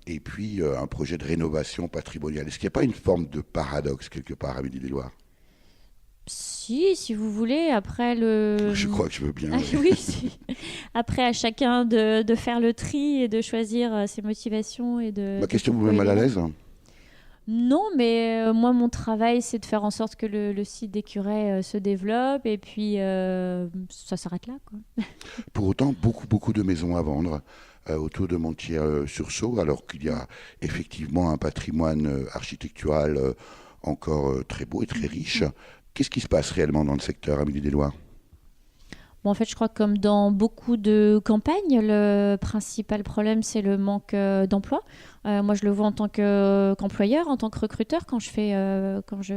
et puis un projet de rénovation patrimoniale. Est-ce qu'il n'y a pas une forme de paradoxe quelque part, Amélie Desloirs ? Si vous voulez, après le... Je crois que je veux bien. Oui, si. Après, à chacun de faire le tri et de choisir ses motivations et de... Ma question vous met mal à l'aise ? Non, mais moi, mon travail, c'est de faire en sorte que le site d'Écureuil se développe et puis ça s'arrête là, quoi. Pour autant, beaucoup de maisons à vendre autour de Montiers-sur-Saulx, alors qu'il y a effectivement un patrimoine architectural encore très beau et très riche. Qu'est-ce qui se passe réellement dans le secteur, Amélie Deslois? Bon, en fait, je crois que comme dans beaucoup de campagnes, le principal problème, c'est le manque d'emploi. Moi, je le vois en tant qu'employeur, en tant que recruteur. Quand je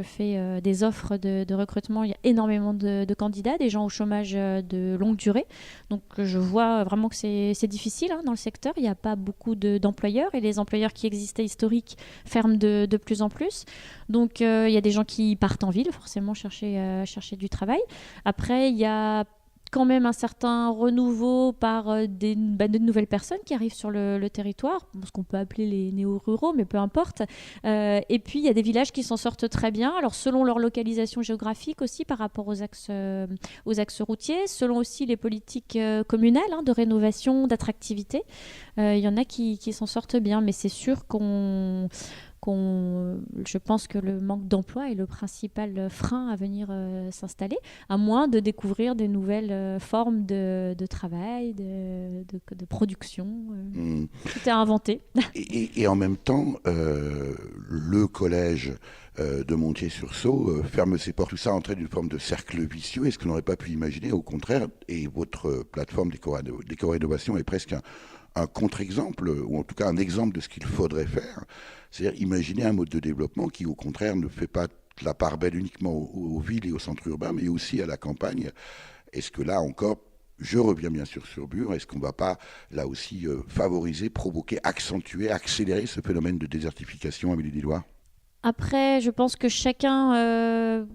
fais des offres de recrutement, il y a énormément de candidats, des gens au chômage de longue durée. Donc, je vois vraiment que c'est difficile dans le secteur. Il n'y a pas beaucoup d'employeurs et les employeurs qui existaient historiques ferment de plus en plus. Donc, il y a des gens qui partent en ville, forcément, chercher du travail. Après, il y a quand même un certain renouveau par de nouvelles personnes qui arrivent sur le territoire, ce qu'on peut appeler les néo-ruraux, mais peu importe. Et puis, il y a des villages qui s'en sortent très bien, alors selon leur localisation géographique aussi par rapport aux axes routiers, selon aussi les politiques communales de rénovation, d'attractivité. Il y en a qui s'en sortent bien, mais c'est sûr je pense que le manque d'emploi est le principal frein à venir s'installer, à moins de découvrir des nouvelles formes de travail, de production. Tout est à inventer. Et en même temps, le collège de Montiers-sur-Saulx ferme ses portes. Tout ça entraîne une forme de cercle vicieux. Est-ce qu'on n'aurait pas pu imaginer, au contraire, et votre plateforme d'Éco-Rénovation est presque un contre-exemple, ou en tout cas un exemple de ce qu'il faudrait faire, c'est-à-dire imaginer un mode de développement qui, au contraire, ne fait pas la part belle uniquement aux villes et aux centres urbains, mais aussi à la campagne. Est-ce que là encore, je reviens bien sûr sur Bure, est-ce qu'on ne va pas là aussi favoriser, provoquer, accentuer, accélérer ce phénomène de désertification, Amélie Deslois? Après, je pense que chacun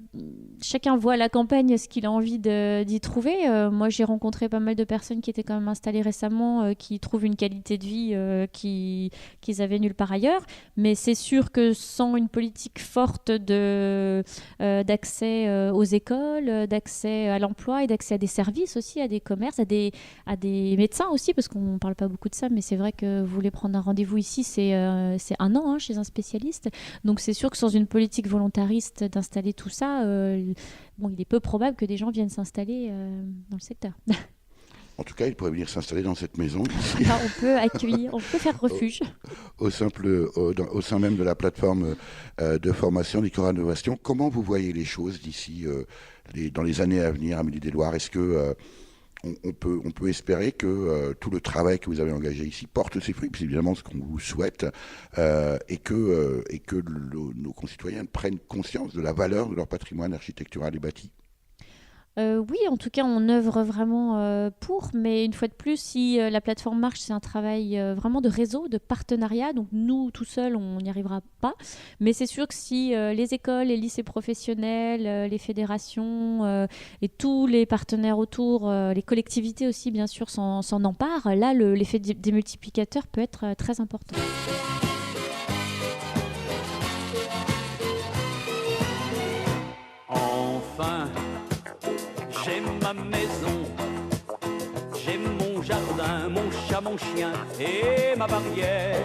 voit à la campagne ce qu'il a envie d'y trouver. Moi, j'ai rencontré pas mal de personnes qui étaient quand même installées récemment, qui trouvent une qualité de vie qu'ils avaient nulle part ailleurs. Mais c'est sûr que sans une politique forte d'accès aux écoles, d'accès à l'emploi et d'accès à des services aussi, à des commerces, à des médecins aussi, parce qu'on ne parle pas beaucoup de ça, mais c'est vrai que vous voulez prendre un rendez-vous ici, c'est 1 an chez un spécialiste. Donc c'est sûr que sans une politique volontariste d'installer tout ça, il est peu probable que des gens viennent s'installer dans le secteur. En tout cas, ils pourraient venir s'installer dans cette maison. Enfin, on peut accueillir, on peut faire refuge. Au sein même de la plateforme de formation d'Éco-Rénovation. Comment vous voyez les choses d'ici, dans les années à venir, Amélie Deslois? Est-ce que on peut espérer que tout le travail que vous avez engagé ici porte ses fruits, c'est évidemment ce qu'on vous souhaite, et que nos concitoyens prennent conscience de la valeur de leur patrimoine architectural et bâti? Oui, en tout cas, on œuvre vraiment pour, mais une fois de plus, si la plateforme marche, c'est un travail vraiment de réseau, de partenariat. Donc nous, tout seuls, on n'y arrivera pas. Mais c'est sûr que si les écoles, les lycées professionnels, les fédérations et tous les partenaires autour, les collectivités aussi, bien sûr, s'en emparent, là, l'effet démultiplicateur peut être très important. Enfin, j'ai ma maison, j'ai mon jardin, mon chat, mon chien et ma barrière.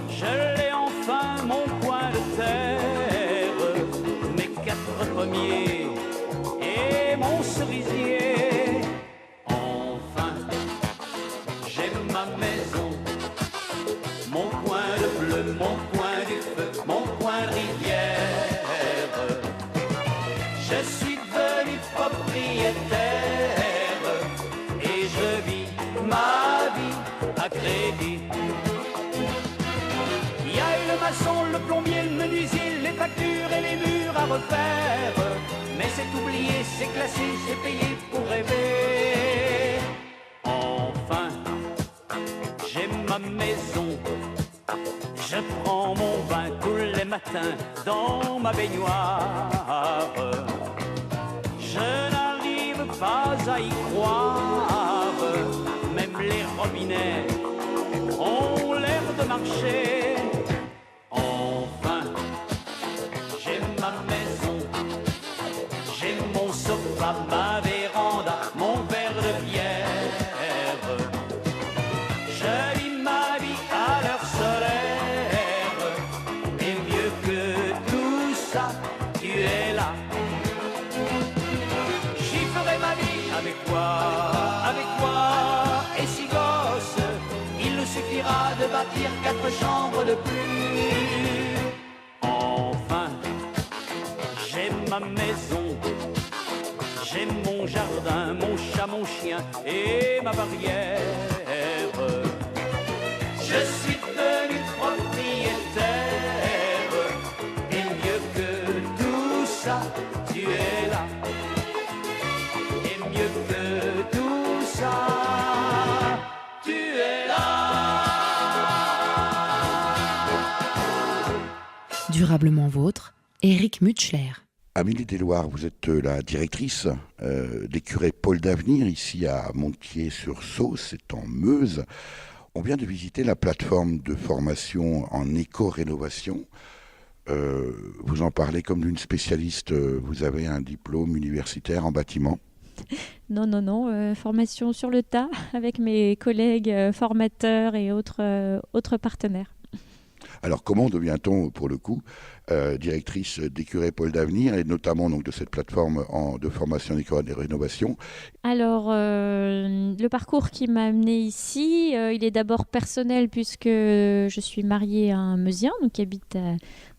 Je l'ai enfin, mon coin de terre, mes 4 pommiers et mon cerisier. Enfin, j'ai ma maison, mon coin de bleu, mon coin du feu, mon coin de rivière. Je suis devenu propriétaire et je vis ma vie à crédit. Il y a eu le maçon, le plombier, le menuisier, les factures et les murs à refaire. Mais c'est oublié, c'est classé, c'est payé pour rêver. Enfin, j'ai ma maison. Je prends mon bain tous les matins dans ma baignoire. Je n'arrive pas à y croire. Même les robinets ont l'air de marcher. Enfin, j'ai ma maison. J'ai mon sofa, ma véranda, mon verre de bière. Je vis ma vie à l'heure solaire. bâtir 4 chambres de plus. Enfin, j'ai ma maison, j'ai mon jardin, mon chat, mon chien et ma barrière. Je suis devenu propriétaire, et mieux que tout ça, tu es là. Et mieux que tout ça, tu es là. Durablement vôtre, Éric Mutschler. Amélie Desloirs, vous êtes la directrice des curés Pôle d'Avenir ici à Montier-sur-Saulx, c'est en Meuse. On vient de visiter la plateforme de formation en éco-rénovation. Vous en parlez comme d'une spécialiste. Vous avez un diplôme universitaire en bâtiment. Non, formation sur le tas avec mes collègues formateurs et autres partenaires. Alors comment devient-on pour le coup directrice des curés Pôle d'Avenir et notamment donc, de cette plateforme de formation en éco-rénovation? Alors, le parcours qui m'a amenée ici, il est d'abord personnel puisque je suis mariée à un Meusien, donc qui habite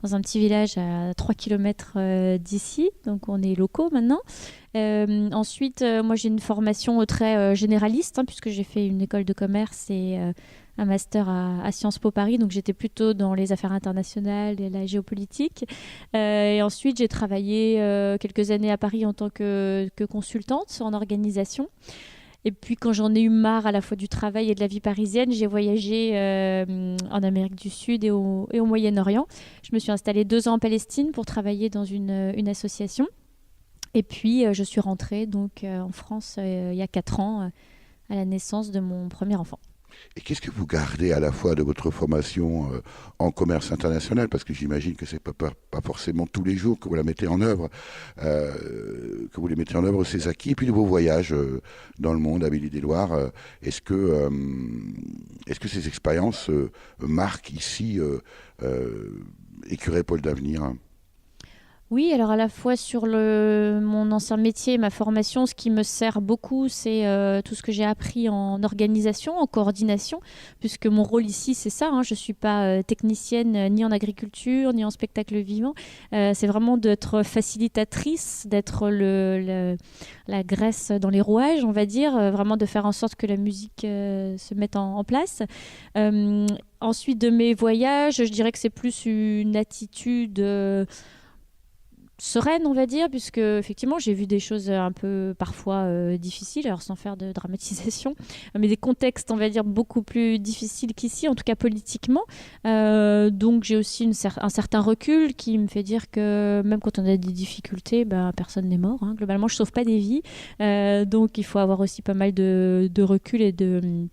dans un petit village à 3 km d'ici, donc on est locaux maintenant. Ensuite, moi j'ai une formation très généraliste, puisque j'ai fait une école de commerce et un master à Sciences Po Paris, donc j'étais plutôt dans les affaires internationales et la géopolitique. Et ensuite, j'ai travaillé quelques années à Paris en tant que consultante en organisation. Et puis, quand j'en ai eu marre à la fois du travail et de la vie parisienne, j'ai voyagé en Amérique du Sud et au Moyen-Orient. Je me suis installée 2 ans en Palestine pour travailler dans une association. Et puis, je suis rentrée donc, en France il y a 4 ans, à la naissance de mon premier enfant. Et qu'est-ce que vous gardez à la fois de votre formation en commerce international, parce que j'imagine que c'est pas forcément tous les jours que vous la mettez en œuvre, ces acquis, et puis de vos voyages dans le monde, Amélie Desloirs, est-ce que ces expériences marquent ici Écurie Pôle d'Avenir? Oui, alors à la fois sur mon ancien métier, ma formation, ce qui me sert beaucoup, c'est tout ce que j'ai appris en organisation, en coordination, puisque mon rôle ici, c'est ça. Je ne suis pas technicienne ni en agriculture, ni en spectacle vivant. C'est vraiment d'être facilitatrice, d'être la graisse dans les rouages, on va dire, vraiment de faire en sorte que la musique se mette en place. Ensuite, de mes voyages, je dirais que c'est plus une attitude sereine, on va dire, puisque effectivement j'ai vu des choses un peu parfois difficiles, alors sans faire de dramatisation, mais des contextes, on va dire, beaucoup plus difficiles qu'ici, en tout cas politiquement. Donc j'ai aussi un certain recul qui me fait dire que même quand on a des difficultés, personne n'est mort. Globalement, je sauve pas des vies. Donc il faut avoir aussi pas mal de recul et de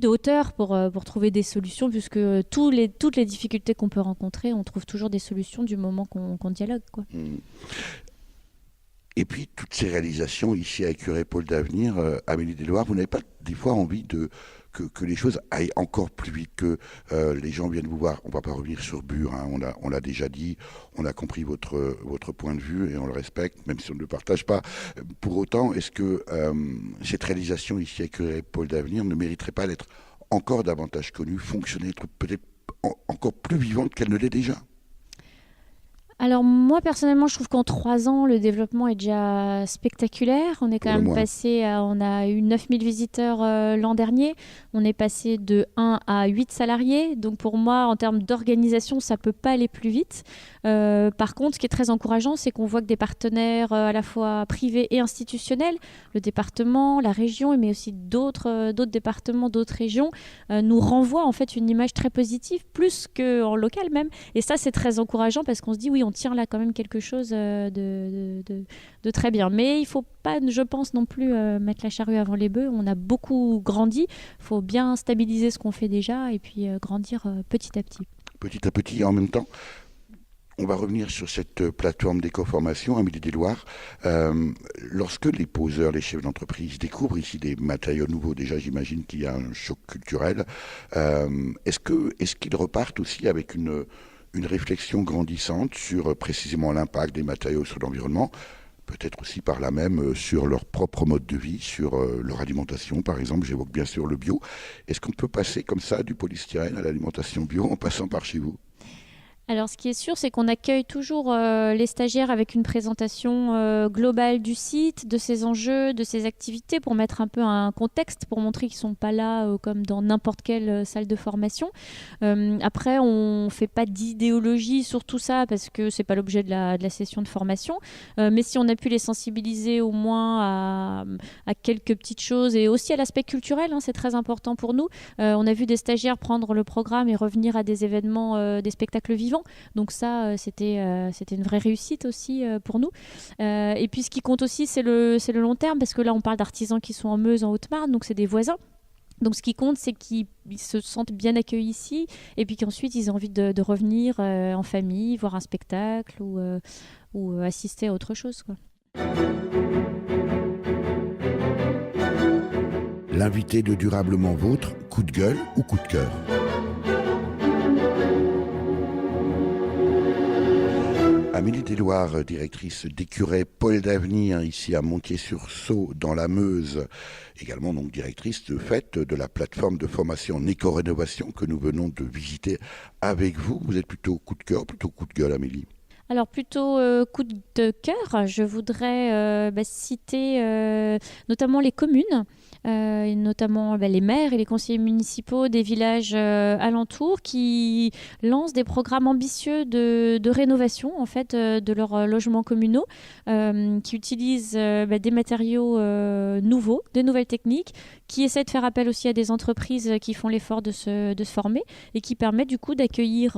hauteur pour trouver des solutions, puisque toutes les difficultés qu'on peut rencontrer, on trouve toujours des solutions du moment qu'on dialogue, quoi. Et puis, toutes ces réalisations ici à Écurie Pôle d'Avenir, Amélie Desloirs, vous n'avez pas des fois envie que les choses aillent encore plus vite, que les gens viennent vous voir? On ne va pas revenir sur Bure, on l'a déjà dit, on a compris votre point de vue et on le respecte, même si on ne le partage pas. Pour autant, est-ce que cette réalisation ici à Écurie Pôle d'Avenir ne mériterait pas d'être encore davantage connue, fonctionner, être peut-être encore plus vivante qu'elle ne l'est déjà? Alors moi personnellement, je trouve qu'en 3 ans, le développement est déjà spectaculaire. On est quand même passé on a eu 9000 visiteurs l'an dernier. On est passé de 1 à 8 salariés. Donc pour moi, en termes d'organisation, ça peut pas aller plus vite. Par contre, ce qui est très encourageant, c'est qu'on voit que des partenaires à la fois privés et institutionnels, le département, la région, mais aussi d'autres départements, d'autres régions, nous renvoient en fait une image très positive, plus qu'en local même. Et ça, c'est très encourageant parce qu'on se dit, oui, on tient là quand même quelque chose de très bien. Mais il ne faut pas, je pense, non plus mettre la charrue avant les bœufs. On a beaucoup grandi. Il faut bien stabiliser ce qu'on fait déjà et puis grandir petit à petit. Petit à petit, et en même temps, on va revenir sur cette plateforme d'éco-formation, Amélie Desloirs. Lorsque les poseurs, les chefs d'entreprise découvrent ici des matériaux nouveaux, déjà j'imagine qu'il y a un choc culturel, est-ce qu'ils repartent aussi avec une réflexion grandissante sur précisément l'impact des matériaux sur l'environnement? peut-être aussi par là même sur leur propre mode de vie, sur leur alimentation par exemple. J'évoque bien sûr le bio. Est-ce qu'on peut passer comme ça du polystyrène à l'alimentation bio en passant par chez vous ? Alors, ce qui est sûr, c'est qu'on accueille toujours les stagiaires avec une présentation globale du site, de ses enjeux, de ses activités, pour mettre un peu un contexte, pour montrer qu'ils ne sont pas là comme dans n'importe quelle salle de formation. Après, on ne fait pas d'idéologie sur tout ça, parce que ce n'est pas l'objet de la session de formation. Mais si on a pu les sensibiliser au moins à quelques petites choses, et aussi à l'aspect culturel, c'est très important pour nous. On a vu des stagiaires prendre le programme et revenir à des événements, des spectacles vivants. Donc ça, c'était une vraie réussite aussi pour nous. Et puis ce qui compte aussi, c'est le long terme, parce que là, on parle d'artisans qui sont en Meuse, en Haute-Marne, donc c'est des voisins. Donc ce qui compte, c'est qu'ils se sentent bien accueillis ici, et puis qu'ensuite, ils aient envie de revenir en famille, voir un spectacle ou assister à autre chose, quoi. L'invité de Durablement Vôtre, coup de gueule ou coup de cœur ? Amélie Desloirs, directrice d'Écuret Pôle d'Avenir, ici à Montier-sur-Sault, dans la Meuse, également donc directrice de fait de la plateforme de formation en éco-rénovation que nous venons de visiter avec vous. Vous êtes plutôt coup de cœur, plutôt coup de gueule, Amélie ? Alors plutôt coup de cœur, je voudrais citer notamment les communes, et notamment les maires et les conseillers municipaux des villages alentours qui lancent des programmes ambitieux de rénovation en fait, de leurs logements communaux, qui utilisent des matériaux nouveaux, des nouvelles techniques, qui essaient de faire appel aussi à des entreprises qui font l'effort de se former et qui permettent du coup d'accueillir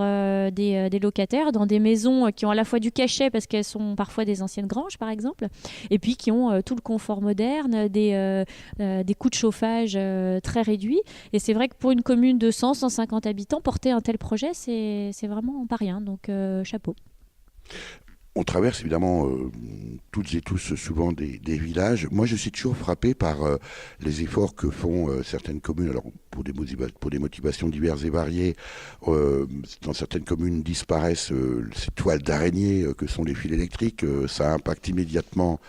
des locataires dans des maisons qui ont à la fois du cachet parce qu'elles sont parfois des anciennes granges par exemple, et puis qui ont tout le confort moderne, des coûts de chauffage très réduits. Et c'est vrai que pour une commune de 100-150 habitants, porter un tel projet, c'est vraiment pas rien. Donc chapeau. On traverse évidemment toutes et tous souvent des villages. Moi, je suis toujours frappé par les efforts que font certaines communes. Alors, pour des motivations diverses et variées, dans certaines communes disparaissent ces toiles d'araignée que sont les fils électriques. Ça impacte immédiatement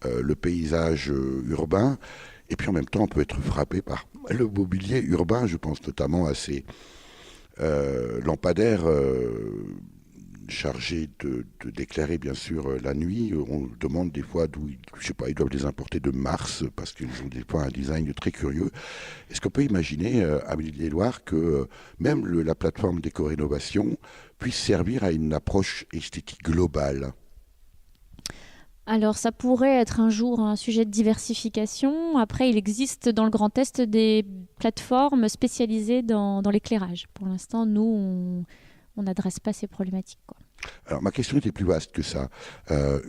le paysage urbain. Et puis en même temps, on peut être frappé par le mobilier urbain. Je pense notamment à ces lampadaires chargés d'éclairer bien sûr la nuit. On demande des fois d'où, je sais pas, ils doivent les importer de Mars parce qu'ils ont des fois un design très curieux. Est-ce qu'on peut imaginer, Amélie Desloirs, que même la plateforme d'éco-rénovation puisse servir à une approche esthétique globale ? Alors ça pourrait être un jour un sujet de diversification. Après, il existe dans le Grand Est des plateformes spécialisées dans l'éclairage. Pour l'instant, nous, on n'adresse pas ces problématiques, quoi. Alors ma question était plus vaste que ça.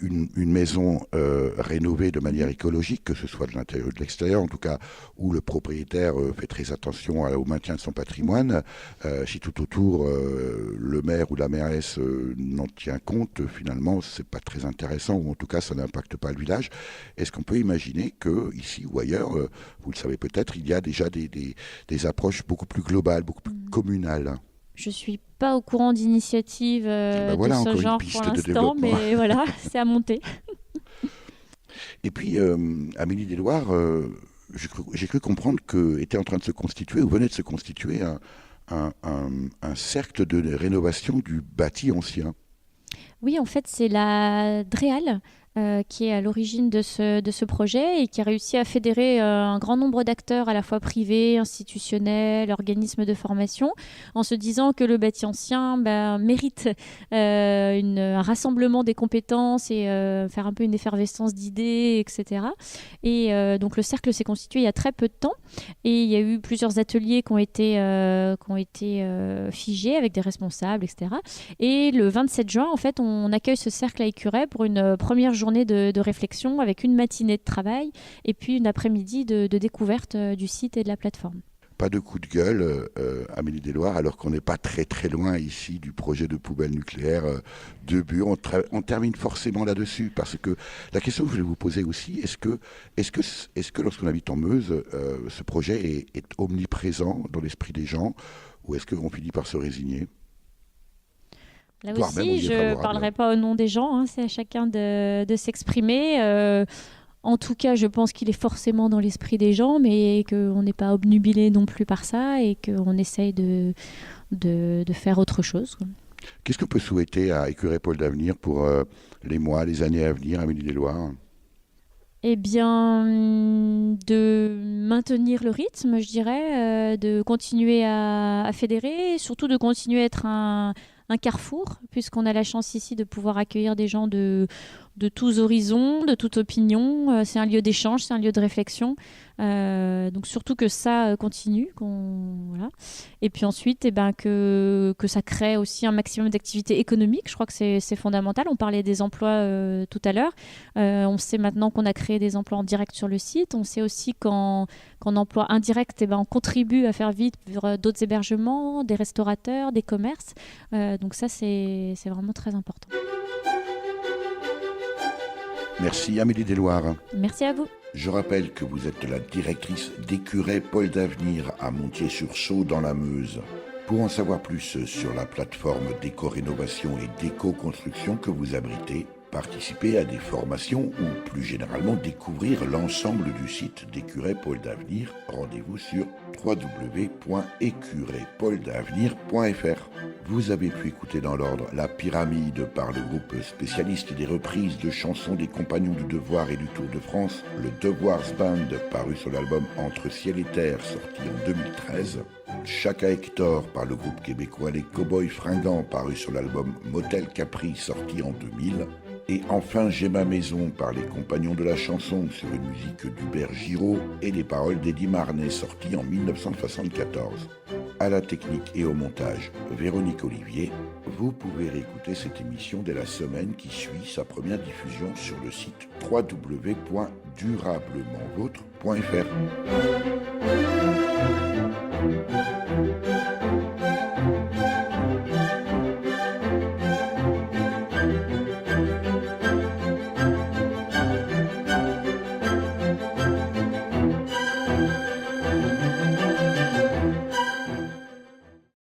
Une maison rénovée de manière écologique, que ce soit de l'intérieur ou de l'extérieur, en tout cas, où le propriétaire fait très attention au maintien de son patrimoine, si tout autour le maire ou la mairesse n'en tient compte, finalement c'est pas très intéressant, ou en tout cas ça n'impacte pas le village. Est-ce qu'on peut imaginer que ici ou ailleurs, vous le savez peut-être, il y a déjà des approches beaucoup plus globales, beaucoup plus communales? Je suis pas au courant d'initiatives voilà, de ce genre pour l'instant, mais voilà, c'est à monter. Et puis, Amélie Desloirs, j'ai cru comprendre qu'était en train de se constituer, ou venait de se constituer, un cercle de rénovation du bâti ancien. Oui, en fait, c'est la DREAL qui est à l'origine de ce projet et qui a réussi à fédérer un grand nombre d'acteurs à la fois privés, institutionnels, organismes de formation, en se disant que le bâti ancien mérite un rassemblement des compétences et faire un peu une effervescence d'idées, etc. Et donc le cercle s'est constitué il y a très peu de temps et il y a eu plusieurs ateliers qui ont été figés avec des responsables, etc. Et le 27 juin, en fait, on accueille ce cercle à Écuret pour une première journée de réflexion avec une matinée de travail et puis une après-midi de découverte du site et de la plateforme. Pas de coup de gueule, Amélie Desloirs, alors qu'on n'est pas très très loin ici du projet de poubelle nucléaire de Bure. On termine forcément là-dessus parce que la question que je voulais vous poser aussi, est-ce que lorsqu'on habite en Meuse, ce projet est omniprésent dans l'esprit des gens ou est-ce qu'on finit par se résigner ? Là voire même on y aussi, est je ne favorable. parlerai pas au nom des gens, hein, c'est à chacun de s'exprimer. En tout cas, je pense qu'il est forcément dans l'esprit des gens, mais qu'on n'est pas obnubilé non plus par ça et qu'on essaye de faire autre chose, quoi. Qu'est-ce que peut souhaiter à Écurie Pôle d'Avenir pour les mois, les années à venir, Amélie Desloirs? Eh bien, de maintenir le rythme, je dirais, de continuer à fédérer, et surtout de continuer à être un carrefour, puisqu'on a la chance ici de pouvoir accueillir des gens de tous horizons, de toute opinion. C'est un lieu d'échange, c'est un lieu de réflexion. Donc surtout que ça continue. Voilà. Et puis ensuite, que ça crée aussi un maximum d'activités économiques. Je crois que c'est fondamental. On parlait des emplois tout à l'heure. On sait maintenant qu'on a créé des emplois en direct sur le site. On sait aussi qu'en emploi indirect, on contribue à faire vivre d'autres hébergements, des restaurateurs, des commerces. Donc ça, c'est vraiment très important. Merci Amélie Desloirs. Merci à vous. Je rappelle que vous êtes la directrice d'Écurie Pôle d'Avenir à Montier-sur-Sault dans la Meuse. Pour en savoir plus sur la plateforme d'éco-rénovation et d'éco-construction que vous abritez, participer à des formations ou plus généralement découvrir l'ensemble du site d'Écurie Pôle d'Avenir, rendez-vous sur www.écurepôledavenir.fr. Vous avez pu écouter dans l'ordre La Pyramide par le groupe spécialiste des reprises de chansons des Compagnons du Devoir et du Tour de France, le Devoirs Band paru sur l'album Entre Ciel et Terre sorti en 2013, Chaka Hector par le groupe québécois Les Cowboys Fringants paru sur l'album Motel Capri sorti en 2000, et enfin J'ai ma maison par les Compagnons de la chanson sur une musique d'Hubert Giraud et les paroles d'Eddie Marnet sorti en 1974. À la technique et au montage, Véronique Olivier. Vous pouvez réécouter cette émission dès la semaine qui suit sa première diffusion sur le site www.durablementvôtre.fr.